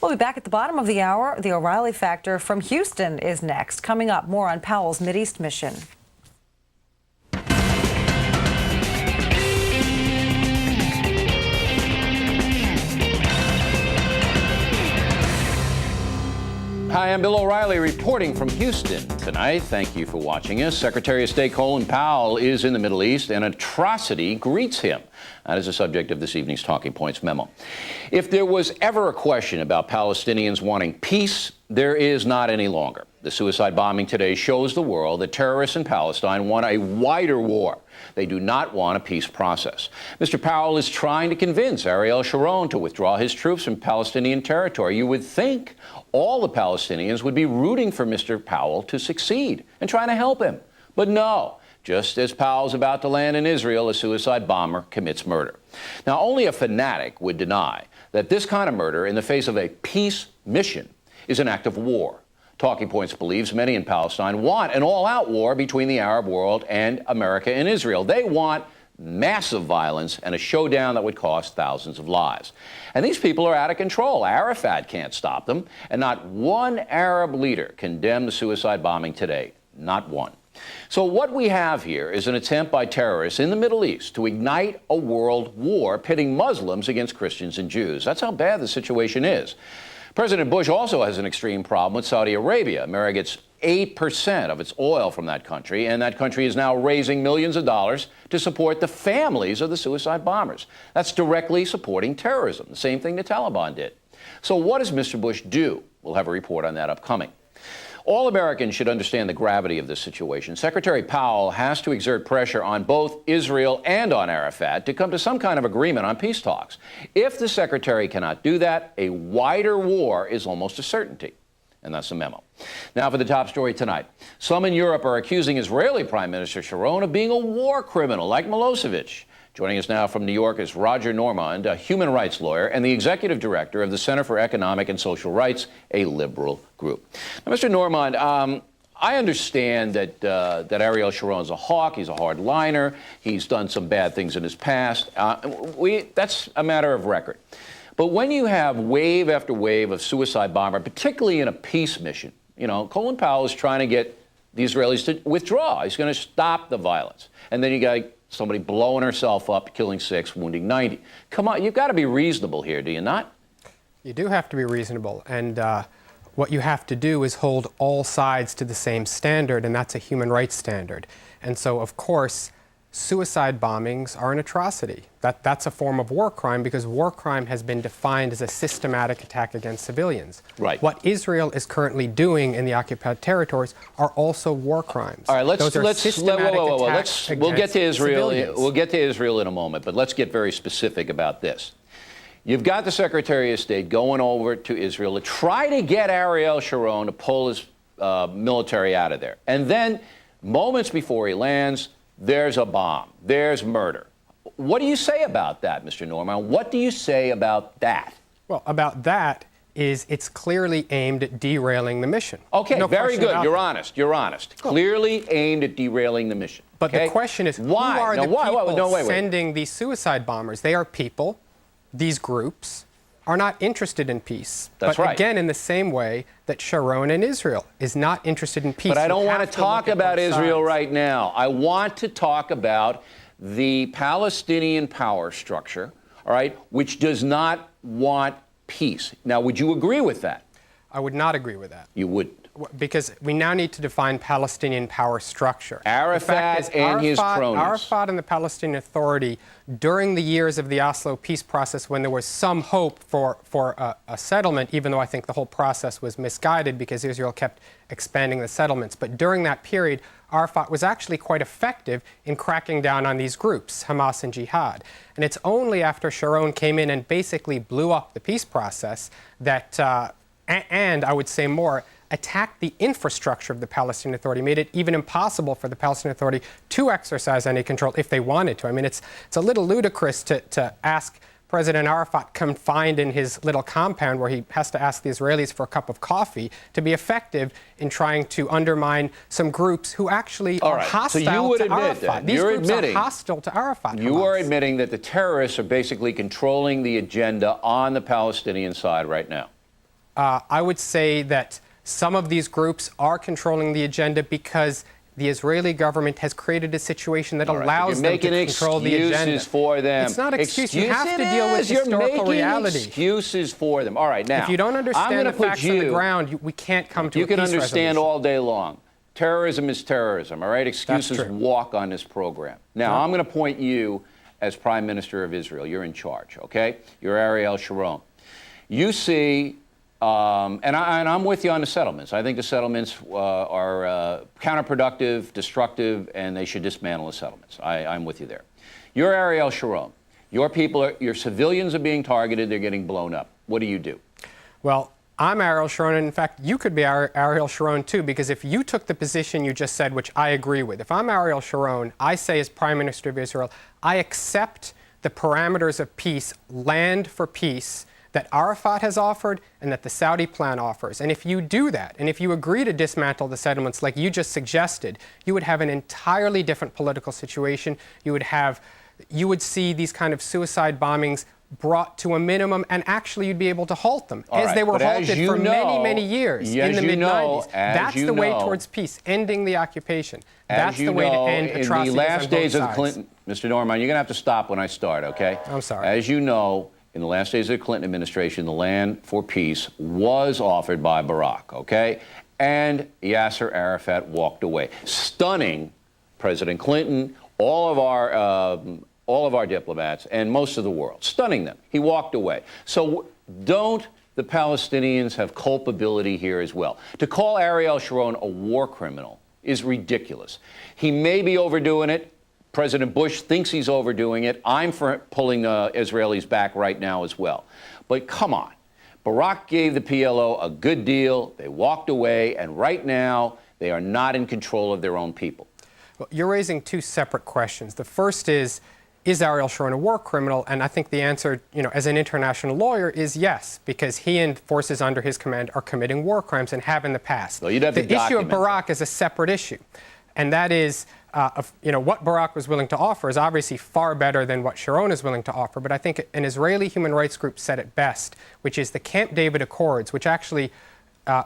We'll be back at the bottom of the hour. The O'Reilly Factor from Houston is next. Coming up, more on Powell's Mideast mission. Hi, I'm Bill O'Reilly reporting from Houston tonight. Thank you for watching us. Secretary of State Colin Powell is in the Middle East, and atrocity greets him. That is the subject of this evening's Talking Points memo. If there was ever a question about Palestinians wanting peace, there is not any longer. The suicide bombing today shows the world that terrorists in Palestine want a wider war. They do not want a peace process. Mr. Powell is trying to convince Ariel Sharon to withdraw his troops from Palestinian territory. You would think all the Palestinians would be rooting for Mr. Powell to succeed and trying to help him. But no. Just as Powell's about to land in Israel, a suicide bomber commits murder. Now, only a fanatic would deny that this kind of murder in the face of a peace mission is an act of war. Talking Points believes many in Palestine want an all-out war between the Arab world and America and Israel. They want massive violence and a showdown that would cost thousands of lives. And these people are out of control. Arafat can't stop them, and not one Arab leader condemned the suicide bombing today. Not one. So what we have here is an attempt by terrorists in the Middle East to ignite a world war pitting Muslims against Christians and Jews. That's how bad the situation is. President Bush also has an extreme problem with Saudi Arabia. America gets 8% of its oil from that country, and that country is now raising millions of dollars to support the families of the suicide bombers. That's directly supporting terrorism, the same thing the Taliban did. So what does Mr. Bush do? We'll have a report on that upcoming. All Americans should understand the gravity of this situation. Secretary Powell has to exert pressure on both Israel and on Arafat to come to some kind of agreement on peace talks. If the secretary cannot do that, a wider war is almost a certainty. And that's the memo. Now for the top story tonight. Some in Europe are accusing Israeli Prime Minister Sharon of being a war criminal like Milosevic. Joining us now from New York is Roger Normand, a human rights lawyer and the executive director of the Center for Economic and Social Rights, a liberal group. Now, Mr. Normand, I understand that Ariel Sharon's a hawk. He's a hardliner. He's done some bad things in his past. That's a matter of record. But when you have wave after wave of suicide bomber, particularly in a peace mission, you know, Colin Powell is trying to get the Israelis to withdraw. He's going to stop the violence. And then you got somebody blowing herself up, killing 6, wounding 90. Come on, you've got to be reasonable here, do you not? You do have to be reasonable, and what you have to do is hold all sides to the same standard, and that's a human rights standard. And so, of course, suicide bombings are an atrocity. That's a form of war crime because war crime has been defined as a systematic attack against civilians. Right. What Israel is currently doing in the occupied territories are also war crimes. All right, we'll get to Israel. Civilians. We'll get to Israel in a moment, but let's get very specific about this. You've got the Secretary of State going over to Israel to try to get Ariel Sharon to pull his military out of there. And then, moments before he lands, there's a bomb. There's murder. What do you say about that, Mr. Normand? What do you say about that? Well, about that is it's clearly aimed at derailing the mission. Okay, no very good. You're that. honest. You're honest. Cool. Clearly aimed at derailing the mission. But okay? the question is, why? Who are now, the why? people No, wait. sending these suicide bombers? They are people. These groups are not interested in peace. That's but right. Again, in the same way that Sharon in Israel is not interested in peace. But I don't want to talk about Israel sides. right now. I want to talk about the Palestinian power structure, all right, which does not want peace. Now, would you agree with that? I would not agree with that. You wouldn't. Because we now need to define Palestinian power structure. Arafat and his cronies. Arafat and the Palestinian Authority, during the years of the Oslo peace process, when there was some hope for a settlement, even though I think the whole process was misguided because Israel kept expanding the settlements. But during that period, Arafat was actually quite effective in cracking down on these groups, Hamas and Jihad. And it's only after Sharon came in and basically blew up the peace process that, and I would say more, attacked the infrastructure of the Palestinian Authority, made it even impossible for the Palestinian Authority to exercise any control if they wanted to. I mean, it's a little ludicrous to ask President Arafat, confined in his little compound where he has to ask the Israelis for a cup of coffee, to be effective in trying to undermine some groups who actually are hostile to Arafat. These groups are hostile to Arafat. You are admitting that the terrorists are basically controlling the agenda on the Palestinian side right now. I would say that some of these groups are controlling the agenda because the Israeli government has created a situation that allows them to control the agenda. Excuses for them. It's not an excuse. You have to deal with historical reality. Excuses for them. All right, now, if you don't understand the facts on the ground, we can't come to a peace resolution. You can understand all day long. Terrorism is terrorism, all right? Excuses walk on this program. Now, I'm going to point you as Prime Minister of Israel. You're in charge, okay? You're Ariel Sharon. You see, and I'm with you on the settlements. I think the settlements are counterproductive, destructive, and they should dismantle the settlements. I'm with you there. You're Ariel Sharon. Your people, your civilians are being targeted. They're getting blown up. What do you do? Well, I'm Ariel Sharon, and in fact, you could be Ariel Sharon too, because if you took the position you just said, which I agree with, if I'm Ariel Sharon, I say as Prime Minister of Israel, I accept the parameters of peace, land for peace, that Arafat has offered and that the Saudi plan offers. And if you do that, and if you agree to dismantle the settlements like you just suggested, you would have an entirely different political situation. You would see these kind of suicide bombings brought to a minimum, and actually you'd be able to halt them, as they were halted for many years in the mid-90s. That's the way towards peace, ending the occupation. That's the way to end atrocities in the last days of the Clinton, Mr. Norman, you're going to have to stop when I start, okay? I'm sorry. As you know, in the last days of the Clinton administration, the land for peace was offered by Barack, okay? And Yasser Arafat walked away, stunning President Clinton, all of our diplomats, and most of the world, stunning them. He walked away. So don't the Palestinians have culpability here as well? To call Ariel Sharon a war criminal is ridiculous. He may be overdoing it. President Bush thinks he's overdoing it. I'm for pulling the Israelis back right now as well. But come on. Barack gave the PLO a good deal. They walked away, and right now they are not in control of their own people. Well, you're raising two separate questions. The first is Ariel Sharon a war criminal? And I think the answer, as an international lawyer, is yes, because he and forces under his command are committing war crimes and have in the past. Well, you'd have the issue of Barack is a separate issue, and that is, what Barack was willing to offer is obviously far better than what Sharon is willing to offer. But I think an Israeli human rights group said it best, which is the Camp David Accords, which actually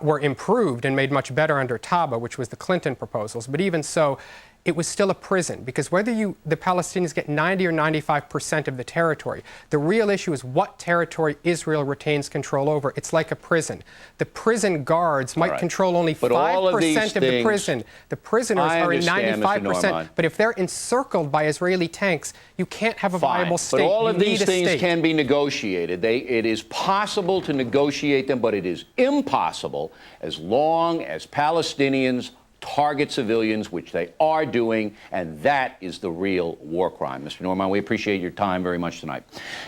were improved and made much better under Taba, which was the Clinton proposals. But even so, it was still a prison, because whether the Palestinians get 90 or 95% of the territory, the real issue is what territory Israel retains control over. It's like a prison. The prison guards might control only 5% of the prison. The prisoners are in 95%. But if they're encircled by Israeli tanks, you can't have a viable state. But all of these things can be negotiated. It is possible to negotiate them, but it is impossible as long as Palestinians target civilians, which they are doing, and that is the real war crime. Mr. Norman, we appreciate your time very much tonight.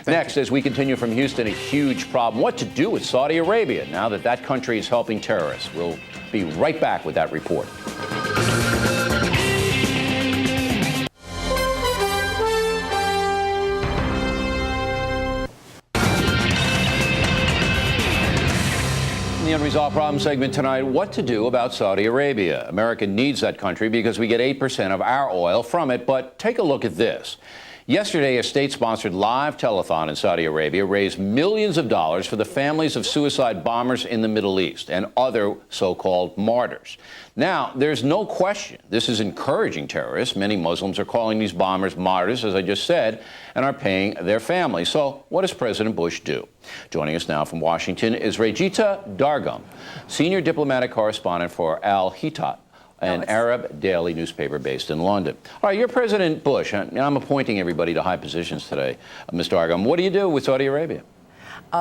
Next, as we continue from Houston, a huge problem. What to do with Saudi Arabia now that that country is helping terrorists? We'll be right back with that report. The Unresolved Problem segment tonight, what to do about Saudi Arabia. America needs that country because we get 8% of our oil from it. But take a look at this. Yesterday, a state-sponsored live telethon in Saudi Arabia raised millions of dollars for the families of suicide bombers in the Middle East and other so-called martyrs. Now, there's no question this is encouraging terrorists. Many Muslims are calling these bombers martyrs, as I just said, and are paying their families. So what does President Bush do? Joining us now from Washington is Regita Dargum, senior diplomatic correspondent for Al Hitat, an Arab daily newspaper based in London. All right, you're President Bush, and I'm appointing everybody to high positions today. Mr. Dargum, what do you do with Saudi Arabia?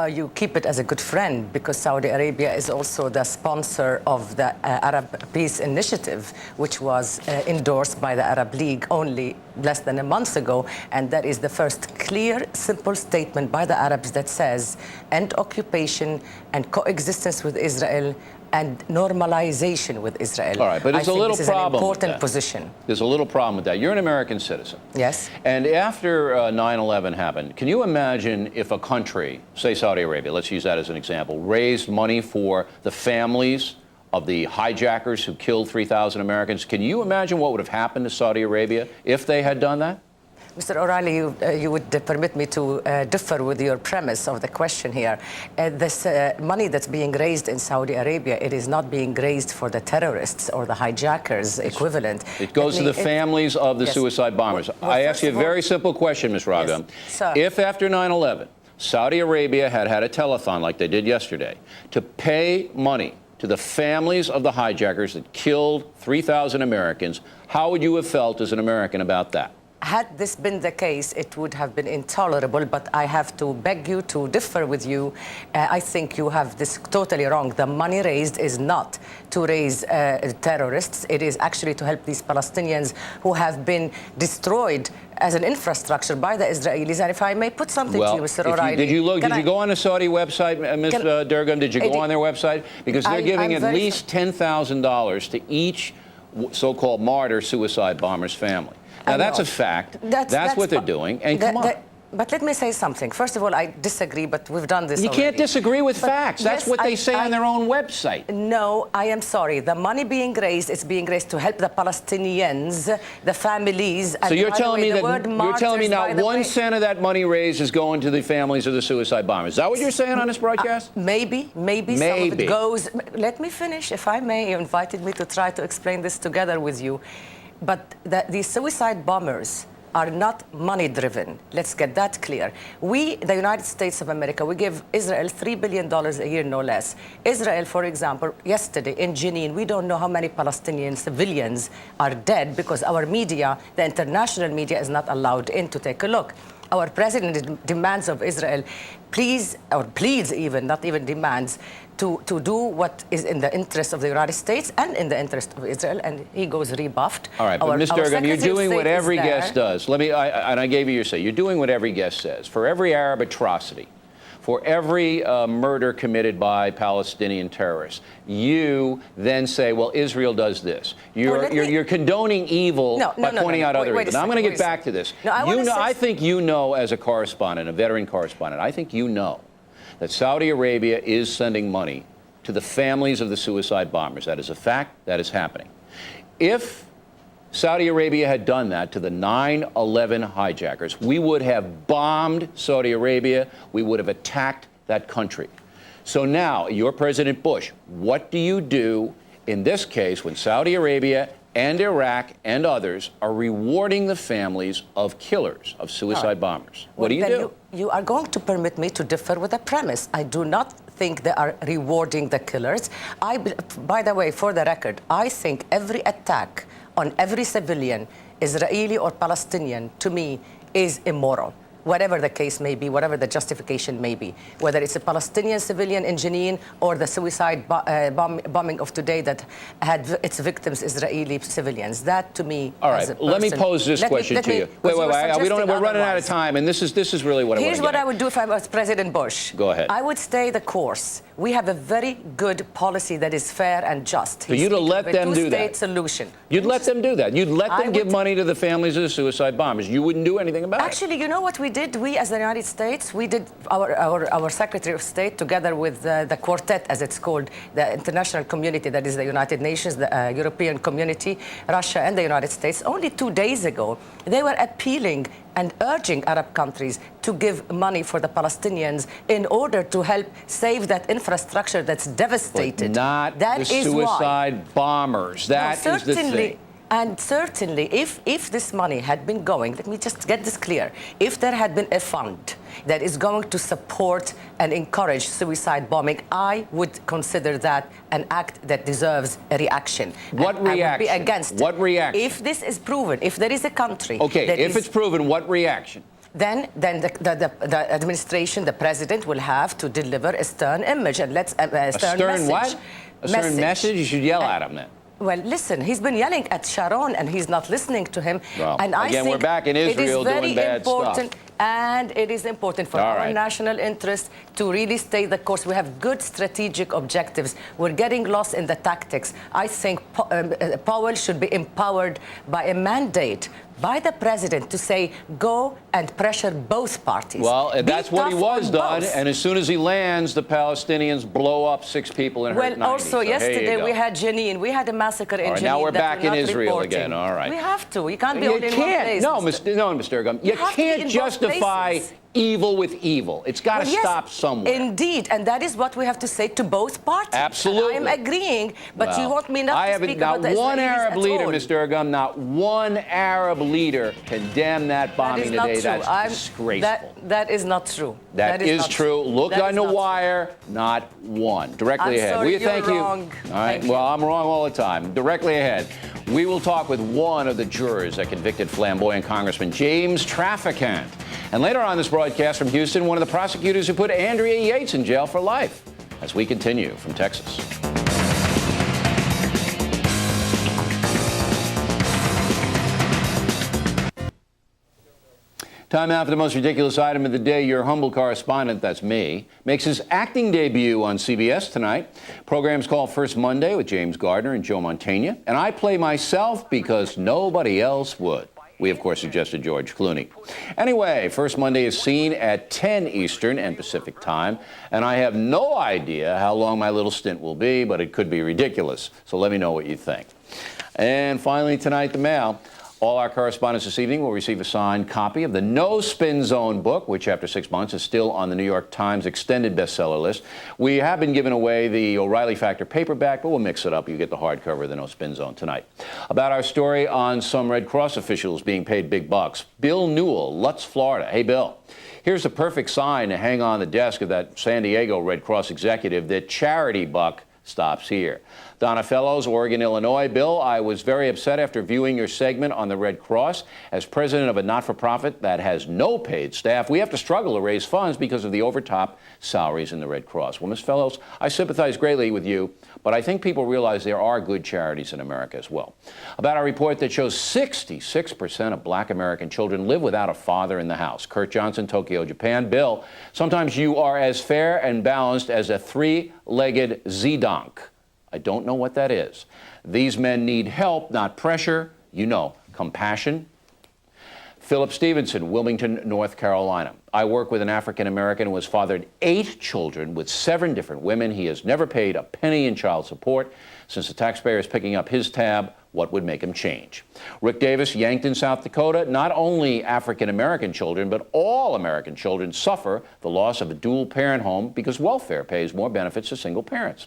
You keep it as a good friend, because Saudi Arabia is also the sponsor of the Arab Peace Initiative, which was endorsed by the Arab League only less than a month ago. And that is the first clear, simple statement by the Arabs that says end occupation and coexistence with Israel and normalization with Israel. All right, but there's a little problem with that. Important position. There's a little problem with that. You're an American citizen. Yes. And after 9/11 happened, can you imagine if a country, say Saudi Arabia, let's use that as an example, raised money for the families of the hijackers who killed 3,000 Americans? Can you imagine what would have happened to Saudi Arabia if they had done that? Mr. O'Reilly, you would permit me to differ with your premise of the question here. This money that's being raised in Saudi Arabia, it is not being raised for the terrorists or the hijackers equivalent. It goes to the families of the suicide bombers. Well, I ask you a very simple question, Ms. Ragam. Yes, if after 9/11, Saudi Arabia had a telethon like they did yesterday to pay money to the families of the hijackers that killed 3,000 Americans, how would you have felt as an American about that? Had this been the case, it would have been intolerable, but I have to beg you to differ with you. I think you have this totally wrong. The money raised is not to raise terrorists. It is actually to help these Palestinians who have been destroyed as an infrastructure by the Israelis. And if I may put something to you, Mr. O'Reilly. Did you go on the Saudi website, Ms. Durgam? Did you go on their website? Because they're giving at least $10,000 to each so-called martyr suicide bomber's family. Now, that's a fact. That's what they're doing. And come on. But let me say something. First of all, I disagree, but we've done this You already. can't disagree with facts. That's what they say on their own website. No, I am sorry. The money being raised is being raised to help the Palestinians, the families. So you're telling me not 1 cent of that money raised is going to the families of the suicide bombers. Is that what you're saying on this broadcast? Maybe. Some of it goes. Let me finish, if I may. You invited me to try to explain this together with you. But these suicide bombers are not money-driven. Let's get that clear. We, the United States of America, we give Israel $3 billion a year, no less. Israel, for example, yesterday in Jenin, we don't know how many Palestinian civilians are dead because our media, the international media, is not allowed in to take a look. Our president demands of Israel, please, or pleads even, not even demands, to do what is in the interest of the United States and in the interest of Israel, and he goes rebuffed. All right, but Ms. Durgam, you're doing what every guest does. And I gave you your say. You're doing what every guest says. For every Arab atrocity, for every murder committed by Palestinian terrorists, you then say, well, Israel does this. You're condoning evil by pointing out other evil. Now, I'm going to get back to this. I think you know, as a correspondent, a veteran correspondent, I think you know that Saudi Arabia is sending money to the families of the suicide bombers. That is a fact. That is happening. If Saudi Arabia had done that to the 9/11 hijackers, we would have bombed Saudi Arabia. We would have attacked that country. So now, you're President Bush. What do you do in this case when Saudi Arabia and Iraq and others are rewarding the families of killers, of suicide bombers? What do you do? You are going to permit me to differ with the premise. I do not think they are rewarding the killers. By the way, for the record, I think every attack on every civilian, Israeli or Palestinian, to me, is immoral. Whatever the case may be, whatever the justification may be, whether it's a Palestinian civilian in Jenin or the suicide bombing of today that had its victims Israeli civilians. That, to me, all right. Let me pose this question to you. Wait. We're running out of time, and this is really what I want to get. Here's what I would do if I was President Bush. Go ahead. I would stay the course. We have a very good policy that is fair and just. So you'd let them do that? Two-state solution. You'd let them do that? You'd let them give money to the families of the suicide bombers? You wouldn't do anything about it? Actually, you know what we did? We, as the United States, we did our Secretary of State, together with the quartet, as it's called, the international community, that is the United Nations, the European community, Russia, and the United States. Only 2 days ago, they were appealing and urging Arab countries to give money for the Palestinians in order to help save that infrastructure that's devastated. But not the suicide bombers. That is the thing. And certainly, if this money had been going, let me just get this clear, if there had been a fund that is going to support and encourage suicide bombing, I would consider that an act that deserves a reaction. What reaction? I would be against it. What reaction? If this is proven, if there is a country... Okay, if it's proven, what reaction? Then the administration, the president, will have to deliver a stern image and a stern message. What? A stern message? You should yell at him then. Well, listen, he's been yelling at Sharon, and he's not listening to him. Well, and I again, think we're back in Israel doing bad stuff. And it is important for our national interest to really stay the course. We have good strategic objectives. We're getting lost in the tactics. I think Powell should be empowered by a mandate by the president to say, go and pressure both parties. Well, Be that's what he tough was on done. both. And as soon as he lands, the Palestinians blow up 6 people and hurt 90. Well, also So here you yesterday go. we had Jenin. We had a massacre in All right, Jenin. now we're that back in not Israel reporting. again. All right. We have to. We can't be You only in one place. No, Mr. Ergum, you have to be can't in both justify places. evil with evil. It's got to Well, yes, stop somewhere. Indeed, and that is what we have to say to both parties. Absolutely. And I'm agreeing, but you want me not I to haven't, speak not about the one Israelis Arab at leader, all. Mr. Ergum, not one Arab leader condemned that That bombing is not today. true. That's disgraceful. That is not true. That is not true. Look That on is the not true. wire, not one. Directly I'm ahead. sorry, We thank you're you. wrong. All right. Thank you. Well, I'm wrong all the time. Directly ahead. We will talk with one of the jurors that convicted flamboyant Congressman James Traficant. And later on this broadcast from Houston, one of the prosecutors who put Andrea Yates in jail for life. As we continue from Texas. Time now for the most ridiculous item of the day. Your humble correspondent, that's me, makes his acting debut on CBS tonight. Program's called First Monday with James Gardner and Joe Mantegna. And I play myself because nobody else would. We, of course, suggested George Clooney. Anyway, First Monday is seen at 10 Eastern and Pacific time. And I have no idea how long my little stint will be, but it could be ridiculous. So let me know what you think. And finally, tonight, the mail. All our correspondents this evening will receive a signed copy of the No Spin Zone book, which after 6 months is still on the New York Times extended bestseller list. We have been giving away the O'Reilly Factor paperback, but we'll mix it up. You get the hardcover of the No Spin Zone tonight. About our story on some Red Cross officials being paid big bucks. Bill Newell, Lutz, Florida. Hey, Bill. Here's the perfect sign to hang on the desk of that San Diego Red Cross executive that charity buck stops here. Donna Fellows, Oregon, Illinois. Bill, I was very upset after viewing your segment on the Red Cross. As president of a not-for-profit that has no paid staff, we have to struggle to raise funds because of the overtop salaries in the Red Cross. Well, Ms. Fellows, I sympathize greatly with you, but I think people realize there are good charities in America as well. About a report that shows 66% of black American children live without a father in the house. Kurt Johnson, Tokyo, Japan. Bill, sometimes you are as fair and balanced as a three-legged Z-donk. I don't know what that is. These men need help, not pressure. You know, compassion. Philip Stevenson, Wilmington, North Carolina. I work with an African-American who has fathered 8 children with 7 different women. He has never paid a penny in child support. Since the taxpayer is picking up his tab, what would make him change? Rick Davis, Yankton, South Dakota. Not only African-American children, but all American children suffer the loss of a dual-parent home because welfare pays more benefits to single parents.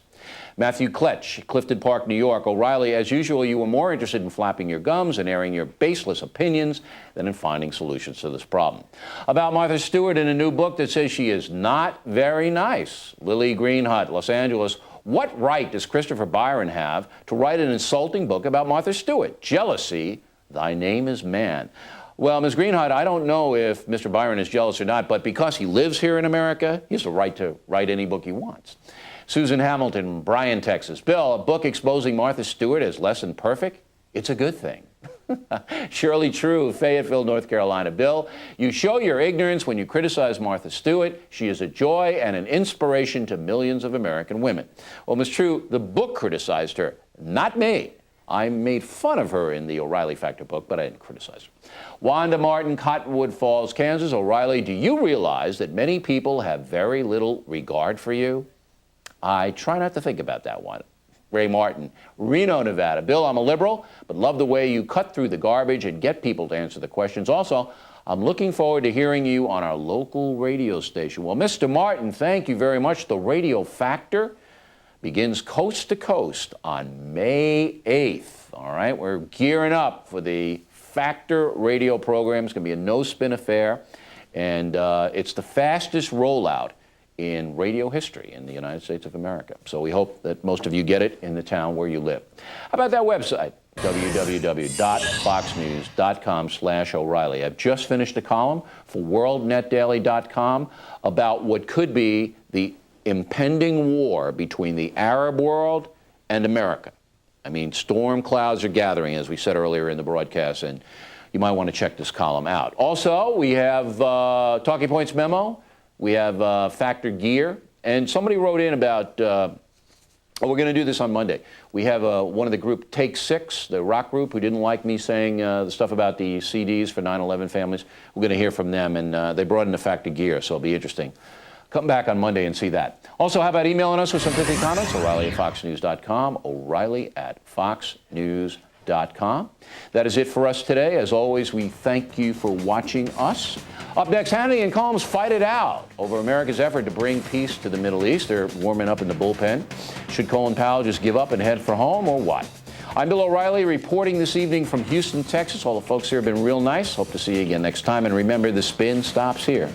Matthew Kletch, Clifton Park, New York. O'Reilly, as usual, you were more interested in flapping your gums and airing your baseless opinions than in finding solutions to this problem. About Martha Stewart in a new book that says she is not very nice. Lily Greenhut, Los Angeles. What right does Christopher Byron have to write an insulting book about Martha Stewart? Jealousy, thy name is man. Well, Ms. Greenhut, I don't know if Mr. Byron is jealous or not, but because he lives here in America, he has the right to write any book he wants. Susan Hamilton, Bryan, Texas. Bill, a book exposing Martha Stewart as less than perfect? It's a good thing. Shirley True, Fayetteville, North Carolina. Bill, you show your ignorance when you criticize Martha Stewart. She is a joy and an inspiration to millions of American women. Well, Ms. True, the book criticized her, not me. I made fun of her in the O'Reilly Factor book, but I didn't criticize her. Wanda Martin, Cottonwood Falls, Kansas. O'Reilly, do you realize that many people have very little regard for you? I try not to think about that one. Ray Martin, Reno, Nevada. Bill, I'm a liberal, but love the way you cut through the garbage and get people to answer the questions. Also, I'm looking forward to hearing you on our local radio station. Well, Mr. Martin, thank you very much. The Radio Factor begins coast to coast on May 8th. All right, we're gearing up for the Factor radio program. It's going to be a no-spin affair, and it's the fastest rollout in radio history in the United States of America. So we hope that most of you get it in the town where you live. How about that website? www.foxnews.com/O'Reilly. I've just finished a column for worldnetdaily.com about what could be the impending war between the Arab world and America. I mean, storm clouds are gathering, as we said earlier in the broadcast, and you might want to check this column out. Also, we have Talking Points Memo. We have Factor Gear. And somebody wrote in about Oh, we're going to do this on Monday. We have one of the group Take Six, the rock group, who didn't like me saying the stuff about the CDs for 9/11 families. We're going to hear from them, and they brought in the fact of gear, so it'll be interesting. Come back on Monday and see that. Also, how about emailing us with some pithy comments? O'Reilly@foxnews.com, O'Reilly@foxnews.com. That is it for us today. As always, we thank you for watching us. Up next, Hannity and Colm's fight it out over America's effort to bring peace to the Middle East. They're warming up in the bullpen. Should Colin Powell just give up and head for home, or what? I'm Bill O'Reilly reporting this evening from Houston, Texas. All the folks here have been real nice. Hope to see you again next time. And remember, the spin stops here.